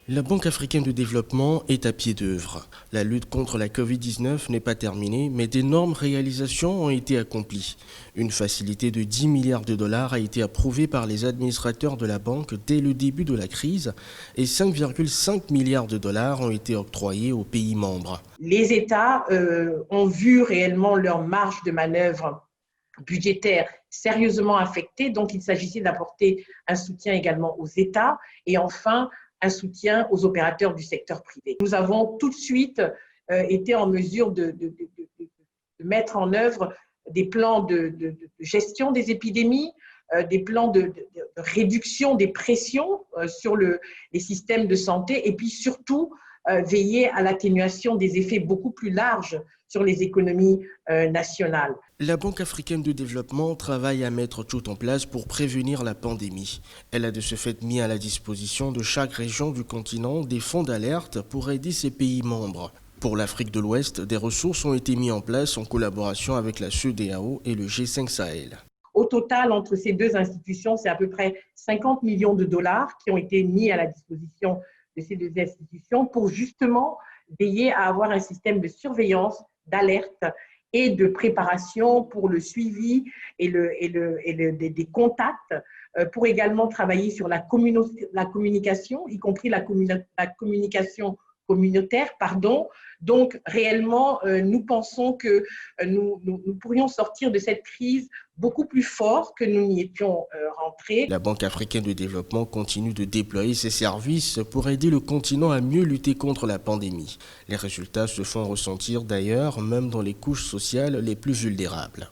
La Banque africaine de développement est à pied d'œuvre. La lutte contre la Covid-19 n'est pas terminée, mais d'énormes réalisations ont été accomplies. Une facilité de 10 milliards de dollars a été approuvée par les administrateurs de la banque dès le début de la crise et 5,5 milliards de dollars ont été octroyés aux pays membres. Les États ont vu réellement leur marge de manœuvre budgétaire sérieusement affectée, donc il s'agissait d'apporter un soutien également aux États et enfin un soutien aux opérateurs du secteur privé. Nous avons tout de suite été en mesure de mettre en œuvre des plans de gestion des épidémies, des plans de réduction des pressions sur les systèmes de santé et puis surtout veiller à l'atténuation des effets beaucoup plus larges sur les économies nationales. La Banque africaine de développement travaille à mettre tout en place pour prévenir la pandémie. Elle a de ce fait mis à la disposition de chaque région du continent des fonds d'alerte pour aider ses pays membres. Pour l'Afrique de l'Ouest, des ressources ont été mises en place en collaboration avec la CEDEAO et le G5 Sahel. Au total, entre ces deux institutions, c'est à peu près 50 millions de dollars qui ont été mis à la disposition de ces deux institutions pour justement veiller à avoir un système de surveillance, d'alerte et de préparation pour le suivi et des contacts, pour également travailler sur la communication, y compris la communication communautaire, pardon. Donc, réellement, nous pensons que nous pourrions sortir de cette crise beaucoup plus fort que nous n'y étions rentrés. La Banque africaine de développement continue de déployer ses services pour aider le continent à mieux lutter contre la pandémie. Les résultats se font ressentir d'ailleurs même dans les couches sociales les plus vulnérables.